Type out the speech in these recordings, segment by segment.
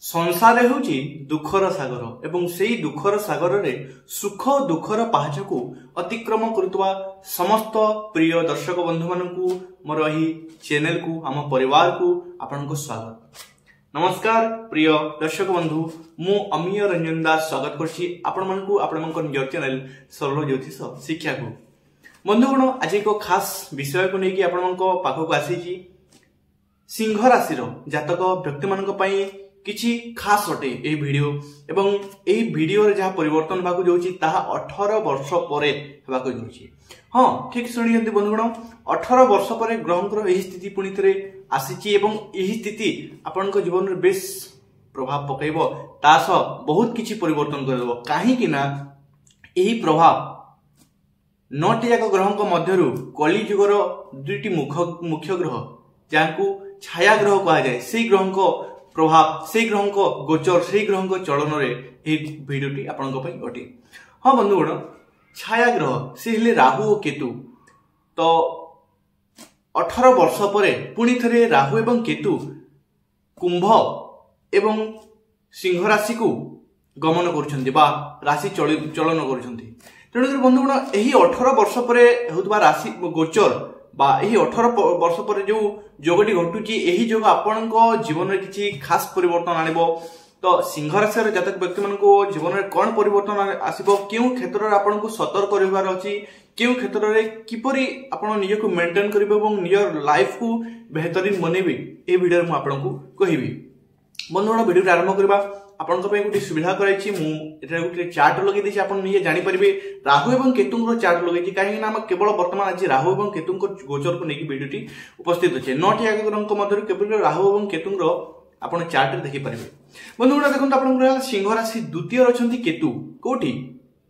संसार हेउची दुखर सागर एवं सेई दुखर सागर रे सुख दुखर पहाच को अतिक्रम करुवा समस्त प्रिय दर्शक बंधु मानकू मोर एही चैनल को आम परिवार को आपनको स्वागत। नमस्कार प्रिय दर्शक बंधु, मु अमीय रंजन दास स्वागत करछि आपण मानकू आपणक निज चैनल सरल ज्योतिष शिक्षा को। बंधुगण, आज एक खास विषय को लेकिन आपणक पाखक आसीछि। सिंह राशि जातक व्यक्ति मानक पई किछि खास अटे ए वीडियो एवं ए वीडियो रे जहा परिवर्तन भागु जाउछि ताहा 18 वर्ष परे हेबाकु जाउछि। हां, ठीक सुनियंती बंधुगण, 18 वर्ष परे ग्रहंकर एही स्थिति पुनी थरे आसीछि एवं एही स्थिति आपनक जीवन रे बेस प्रभाव पकैबो, तास बहुत किछि परिवर्तन करदेबो। काहे कि ना एही प्रभाव 9टी जाक ग्रहंक मध्यरु कली जुगर दुईटी मुख्य ग्रह जांकु छाया ग्रह कहा जाय, सेही ग्रहंक प्रभाव, से ग्रह गोचर, से ग्रह चलन भिडियोटी आपण अटे। हाँ बंधुगण, छाया ग्रह से हेले राहु और केतु। तो 18 वर्ष पर पुणी थे राहु एवं केतु कुंभ एवं सिंह राशि को गमन कर राशि चलन कर। तेणुकर बंधुगण, यही 18 वर्ष पर होता राशि गोचर बा यही 18 वर्ष पर जो जोगटी घटुची यही जोग आपण जीवन में किसी खास परिवर्तन आनिबो। तो सिंह राशि जातक व्यक्ति मान जीवन में कौन परिवर्तन आसिबो, क्यों क्षेत्र में आपन को सतर्क रहिबार अछि, क्यों क्षेत्र में किपरि आपण निज को मेंटेन करिबे एवं निज लाइफ को बेहतरीन बनेबे, ए वीडियो में आपन को कहिबी। बंधुगण, वीडियो आरंभ करबा। आपण गोटे सुविधा कराई गोटे चार्ट लगे आपन निजे जानी परिबे। राहु एवं केतु चार्ट लगे कहीं केवल वर्तमान आज राहु एवं केतु गोचर को लेकिन वीडियोटी उपस्थित अच्छे। 9टी ग्रह मध्य केवल राहु एवं केतु आपन चार्ट देखि परिबे। बंधुगण देखो, आपन सिंह राशि द्वितीय अच्छा केतु कोठी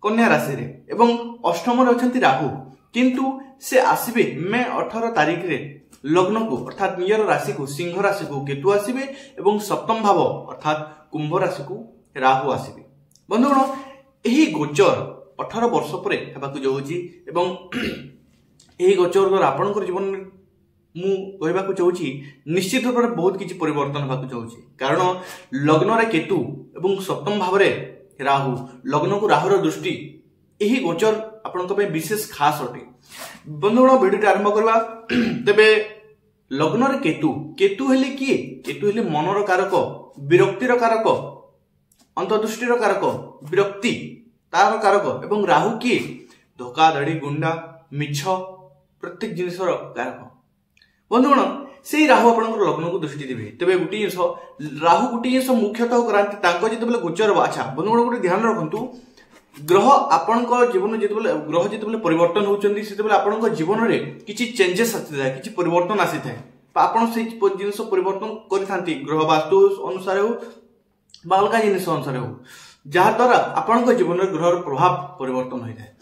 कन्या राशि रे एवं अष्टम अच्छा राहु, किंतु से आसबे मे 18 तारीख रे लग्न को अर्थात नियर राशि को सिंह राशि को केतु आसबे एवं सप्तम भाव अर्थात कुंभ राशि को राहु आसबे। बंधुगण, यही गोचर 18 वर्ष पर हेबाकु जाउछि एवं यही गोचर द्वारा आपनकर जीवन में मु कहबाकु चाहूछि निश्चित रूप से बहुत किछि परिवर्तन हेबाकु जाउछि। कारण लग्न रे केतु एवं सप्तम भाव रे राहु, लग्न को राहुर दृष्टि, यही गोचर आपनक पे विशेष खास अटे। बंधुगण, वीडियो आरंभ करबा। तबे लग्न रे केतु, केतु हेले किए? केतु हेले मनर कारक, विरक्तिर कारक, अंतर्दृष्टिर कारक, विरक्ति तार कारक एवं राहु किए? धोखा धड़ी, गुंडा, मिछ प्रत्येक जिनिसर कारक। बंधुगण, से राहु आपनकर लग्न को दृष्टि देबे। तबे गुटी जिंस राहु गुटी जिंस मुख्यतः करांती तांको जेतेबेले गोचर। अच्छा बंधुगण, गोटे ध्यान रखंतु, ग्रह आपनकर जीवन जेतेबेले ग्रह जेतेबेले परिवर्तन होउचंदी सेतेबेले आपनकर जीवन रे किछि चेंजेस आसीଥାଏ, किछि परिवर्तन आसीଥାଏ। आपण से जिनिस परिवर्तन करिथांती ग्रह वास्तु अनुसार हो बा अलगा जिनिस अनुसार हो, जहा द्वारा आपण जीवन में ग्रह प्रभाव परिवर्तन होता है।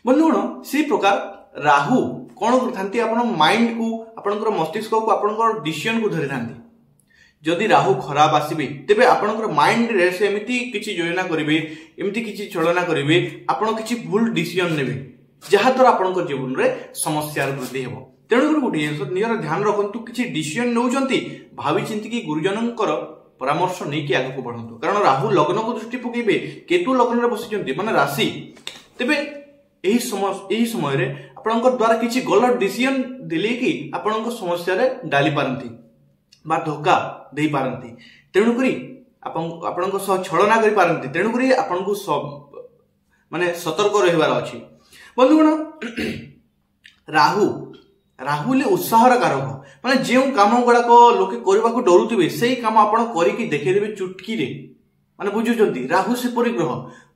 बंधुगण, से प्रकार राहु कौन करथांती आपण माइंड को, आपणकर मस्तिष्क को, आपणकर डिसीजन को धरि थांती। जदि राहु खराब आसीबे तेबे आपणकर माइंड रे से एमिति किछि योजना करिवे, एमिति किछि चलना करिवे, आपण किछि भूल डिसीजन नेबे, जहा द्वारा आपणकर जीवन रे समस्या वृद्धि हेबो। तेणुकर गोटे निजर ध्यान रखु, किसी डिसीजन नौचंती भावी चिंती की गुरुजनकर परामर्श नहीं कि आगक बढ़ंतु। कारण राहु लग्न को दृष्टि पकेबे, केतु लग्न रे बसिचंती माने राशि। तेबे एही समय रे आपनकर द्वारा किछि गलत डिसीजन देले कि आपनकर समस्या रे डाली पारंती बा धोखा देई पारंती। तेणुकरी आपनकर सह छलना करि पारंती। तेणुकरी आपनको सब माने सतर्क रहिबार अछि। बंधुगण, राहु ले उत्साहर कारक, माने जे काम गुड़ाक लोके करबा को डरुथिबे सेही काम आपण करिकि देखै देबे चुटकी रे, माने बुझुचंती। राहु सेपरि ग्रह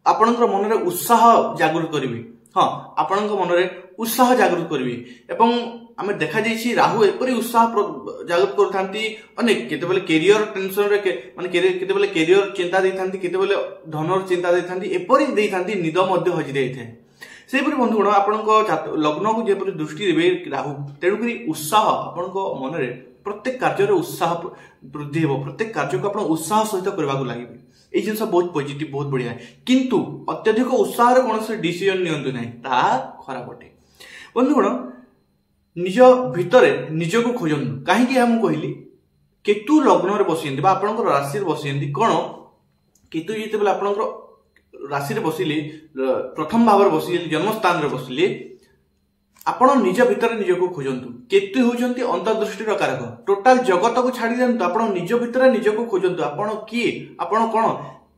आपणकर मन रे उत्साह जागृत करिवे। हां, आपणकर मन रे उत्साह जागृत करिवे एवं आमे देखा जाइछि राहु एपरि उत्साह जागृत करथांती। अनेक केतेबेले कैरियर टेंशन रे माने केतेबेले कैरियर चिंता देथांती, केतेबेले धनर चिंता देथांती, एपरि देथांती निद मध्य हजि देथाय। सेपरि बंधुगण, आपणक लग्न को जेपरि दृष्टि देबे राहु, तेणुकरी उत्साह आपणक मन रे प्रत्येक कार्य रे उत्साह वृद्धि हेबो। प्रत्येक कार्य को आपण उत्साह सहित करबाकू लागिबे। ए जिंस बहुत पॉजिटिव, बहुत बढ़िया। किंतु अत्यधिक उत्साह रे कोनोसी डिसीजन नियंतु नाही, ता खराब अटे। बंधुगण, निज भितरे निजको खोजंतु। काहे कि हम कहली केतु लग्न रे बसियंती बा आपनकर राशि रे बसियंती कोन केतु जेतेबेले आपनकर राशि रे बसिले प्रथम भाव रे बसिले जन्म स्थान रे बसिले आपण निज भितर निज को खोजंतु केतु होचंती अंतर्दृष्टि रो कारक टोटल जगत को छाडी देंतु आपण निज भितर निज को खोजंतु आपण की आपण कोन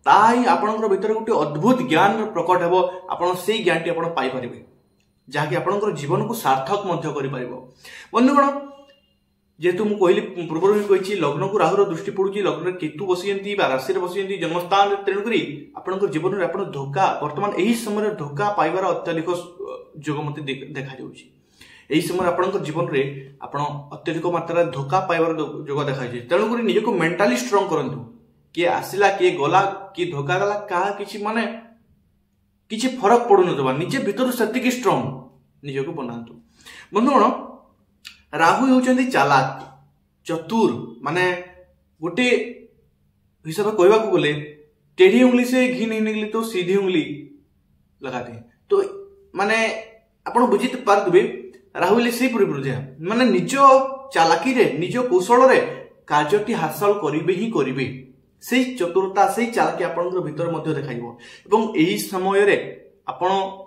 ताई आपनकर भितर गोटे अद्भुत ज्ञान प्रकट हेबो आपण सेही ज्ञानटी आपण पाई परिबे जहाँकि आपनकर जीवन को सार्थक मध्य करि परिबो बंधुगण जेतु मु कहली पूर्व ही कही लग्न को राहुर दृष्टि पड़ुची लग्न केतु बसियंती बा राशि रे बसियंती जन्मस्थान तेणु करी आपनकर जीवन रे आपण धोखा वर्तमान एही समय धोखा पाइबार अत्यधिक जोग मते देखा जाउची एही समय आपनकर जीवन रे आपण अत्यधिक मात्रा धोखा पाइबार जोग देखा जाउची तेणु करी निज को मेंटली स्ट्रांग करंतु के आसिला के गला के धोखा गला का किछि माने किछि फरक पडु नथबा निजे भीतर सत्य स्ट्रांग निज को बनांतु बंधुगण राहु होउचंदी चालाक चतुर माने गोटे हिसाब कहवा को बोले टेढ़ी उंगली से घी नहीं निकली तो सीधी उंगली लगाते हैं तो माने आपण बुझी पारथबे राहुल से परिवृद्ध माने निज चालाकी रे निज कौशल रे कार्यटी हासिल करिवे ही करिवे से चतुरता से चालाकी आपनकर भीतर मध्य देखाइबो एवं एही समय रे आपण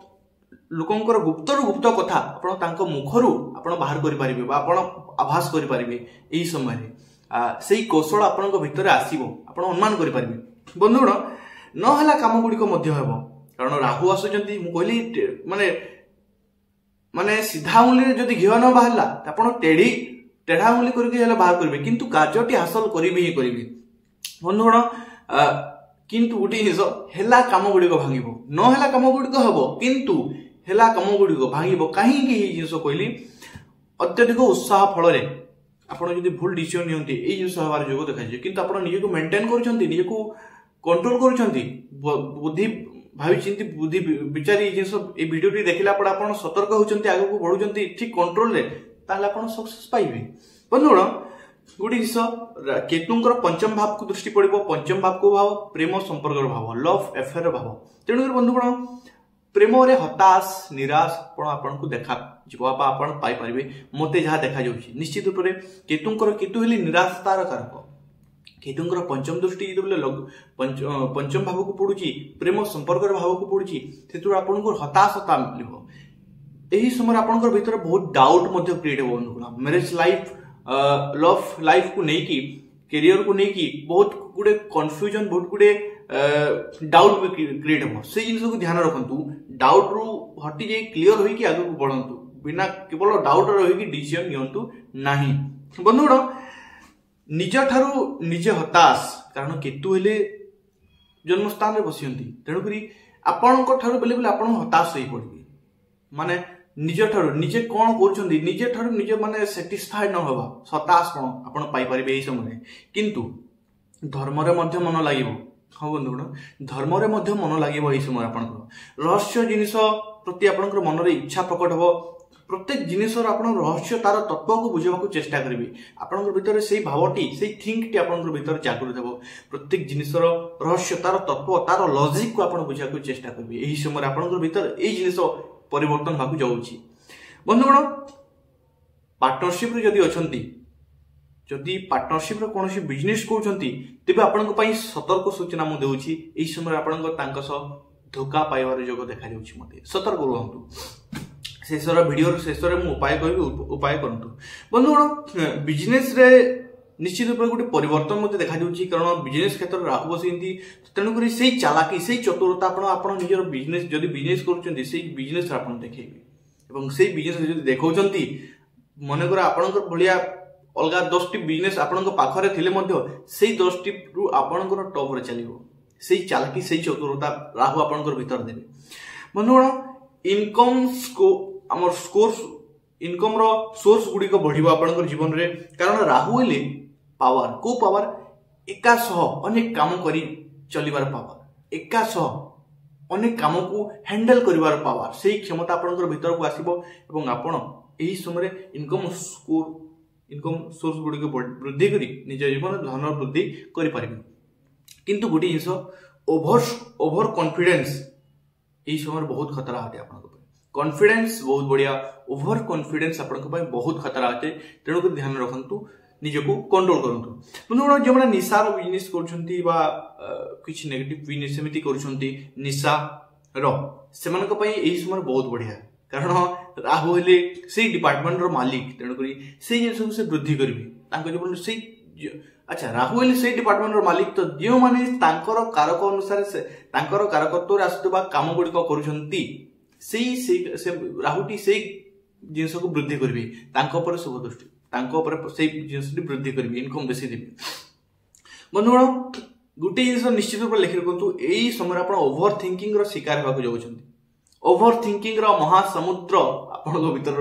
लोकंकर गुप्तर गुप्त कथा आपण तांको मुखरु आपण बाहर करि परिबे बा आपण आभास करि परिबे एही समय रे सेही कौशल आपनक भीतर आसीबो आपण अनुमान करि परिबे बंधुगण न हला काम गुडी को मध्य हेबो कारण राहु आसुचंती मु कहली माने माने सीधा उंगली रे जदी घिवा न बाहरला आपण टेढ़ा उंगली करके हेला बाहर करबे किंतु कार्यटी हासिल करिबे ही करिबे बंधुगण किंतु गुडी हिस हेला काम गुडी को भांगिबो न हेला काम गुडी को हबो किंतु हेला काम गुडी को भांगिबो काहे कि ए जिंस कहली अत्यधिक उत्साह फल रे आपण जदी भूल डिसिजन नियंती ए जिंस हवार जोग देखा जे किंतु आपण निजे को मेंटेन करछंती निजे को कंट्रोल करछंती बुद्धि भावी चिंती बुद्धि विचारी जिंस ए वीडियोटी देखिला पर आपण सतर्क होचंती आगो को बढ़ुचंती ठीक कंट्रोल रे ताले आपण सक्सेस पाइबे बंधुगण गुडी हिस केतुंकर पंचम भाव को दृष्टि पड़िबो पंचम भाव को भाव प्रेम संपर्क भाव लव अफेयर भाव तेणु बंधुगण प्रेम रे हताश निराश आपण को देखा जवाब आपण पाई परिबे मते जहा देखा जाउची निश्चित रूप रे केतु हेली निराशतार कारक केतुंकर पंचम दृष्टि जदले पंचम भाव को पड़ुची प्रेम संपर्क भाव को पड़ुची सेतु आपण को हताशता मिलबो एही समय आपण भीतर बहुत डाउट मध्य क्रिएट हो बंधुगण मैरिज लाइफ लव लाइफ को नहीं की कैरियर को नहीं की बहुत गुडे कंफ्यूजन बहुत गुडे डाउट भी क्रिएट हो से जिन को ध्यान रखंतु डाउट रु हटी जाई क्लियर होई कि आगे को बढ़ंतु बिना केवल डाउट रही कि डिसीजन नियंतु नाही बंधुगण निज ठारू निजे हताश कारण केतु हेले जन्म स्थान रे बसियंती तेणु करी आपनक ठारू बेले बेले आपण हताश होई पड़िबे माने निज ठारू निजे कोन करछंती निजे ठारू निजे माने सैटिस्फाइड न होबा हताश कोन आपण पाई परिबे एई समय किंतु धर्म रे मध्य मन लागिबो हाँ बंधुगण धर्म रे मध्य मन लागिबो एई समय आपनकर रहस्य जिनिस प्रति आपनकर मन रे इच्छा प्रकट हो प्रत्येक जिनिसर आपण रहस्य तार तत्व को बुझाबा चेष्टा करिवे आपनकर भीतर सेही भावटी सेही थिंकटी आपनकर भीतर जागृत हेबो प्रत्येक जिनिसर रहस्य तार तत्व तार लॉजिक को आपण बुझा को चेष्टा करिवे एही समय आपनकर भीतर एई जिनिस परिवर्तन भागु जाउची बंधुगण पार्टनरशिप रे जदी अछंती जदी पार्टनरशिप रे कोनोसी बिजनेस करछंती तेबे आपनक पई सतर्क सूचना मु देउची एही समय आपनक तांका स धोखा पाइबार जोग देखा जाउची मते सतर्क रहंतु शेषर वीडियो शेषर मु उपाय कहबी उपाय करंतु बंधुगण बिजनेस रे निश्चित रूप गोटे परिवर्तन मते देखा जाउची कारण बिजनेस क्षेत्र राहु बसिंती तेणु करी सेही चालाकी सेही चतुरता आपण निजर बिजनेस जदी बिजनेस करछंती सेही बिजनेस आपण देखैबे एवं सेही बिजनेस जदी देखौछंती मने कर आपनकर भलिया अलगा 10 टी बिजनेस आपनक पाखरे थिले मध्य सेही 10 टी रु आपनकर टॉप रे चलिबो सेही चालाकी सेही चतुरता राहु आपनकर भीतर देबे बंधुगण इनकम को हमर सोर्स इनकम रो सोर्स गुडी को बढ़िबो आपनकर जीवन रे कारण राहु हेले पावर को पावर एका सह अनेक काम करी चलिबार पावर एका सह अनेक काम को हैंडल करिवार पावर सेही क्षमता आपनकर भीतर को आसीबो एवं आपण एही समय इनकम सोर्स गुडी को वृद्धि करी निज जीवन धन वृद्धि करि परिबे किंतु गुडी जिंस ओवर कॉन्फिडेंस एही समय बहुत खतरा होते आपनकर कॉन्फिडेंस बहुत बढ़िया ओवर कॉन्फिडेंस आपनक पय बहुत खतरा होते तेणु ध्यान रखंतु निजको कंट्रोल करंतु बंधुगण जो मैंने निशार बिजनेस करछंती बा किछि नेगेटिव बिजनेस सेमिति करछंती निशा रो सेमानक पई एही समय बहुत बढ़िया कारण राहु हेले से डिपार्टमेंट रो मालिक तेणु करी से जिन से वृद्धि करबी तांको जीवन से अच्छा राहु हेले से डिपार्टमेंट रो मालिक तो जो माने तांकर कारक अनुसार से तांकर कारकत्व रे आसुतबा काम गुडी को करूछंती से राहुटी से जिनस को वृद्धि करबी तांको पर शुभ दृष्टि तांको पर से जिनस वृद्धि करबी इनकम बेसी देबी बंधुगण गोटे जिन निश्चित रूप लिखि रखु यही समय आप ओभर थिंकिंग शिकार होगा जाऊँगी ओभर थिंकिंग महासमुद्र आपण भीतर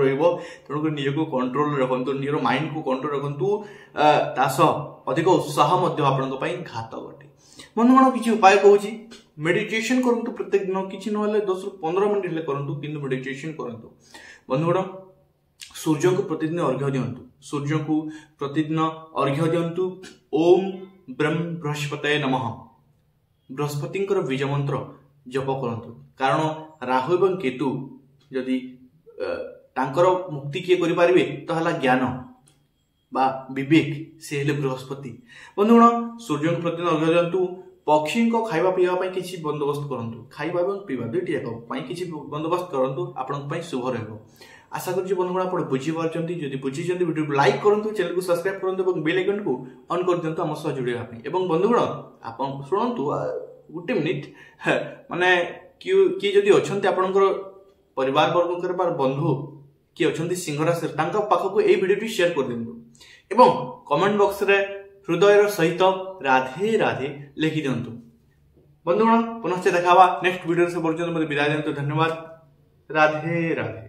तेणुक निजक कंट्रोल रखु निजर माइंड को कंट्रोल रखु अधिक उत्साह घात घटे बंधुगण किसी उपाय कहूँ मेडिटेशन करंतु प्रत्येक दिन किसी ना 10 ରୁ 15 मिनट हेले करंतु किंतु मेडिटेशन करंतु बंधुगण सूर्य को प्रतिदिन अर्घ्य दियंतु सूर्य को प्रतिदिन अर्घ्य दियंतु ओम ब्रह्म बृहस्पतये नमः बृहस्पति बीज मंत्र जप करंतु कारण राहु एवं केतु जदि तांकर मुक्ति किए करि पारिबे तो हला ज्ञान बा विवेक से हेले बृहस्पति बंधुगण सूर्य को प्रतिदिन अर्घ्य दियंतु पक्षी को खाइबा पीवा किसी बंदोबस्त करंतु खाइबा एवं पीवा दुईटी जाक किसी बंदोबस्त करंतु आपन शुभ रहबो आशा करूँ बंधुगण आप बुझीपार्टी जब बुझी वीडियो को लाइक करूँ चैनल को सब्सक्राइब करूँ और बेल आइकन को ऑन कर दिंतु आम सह जोड़ाई बंधुगण आप शुणु गोटे मिनिट माने किए जदि अच्छा आपंकर परिवार वर्ग बंधु किए अच्छा सिंहराशि पाखक यही वीडियो शेयर कर दिंतु एवं कमेंट बॉक्स रे हृदय सहित राधे राधे लिखि दिंतु बंधुगण पुनश्च देखा नेक्स्ट वीडियो से पर्यंत मत विदाय दिंतु धन्यवाद राधे राधे।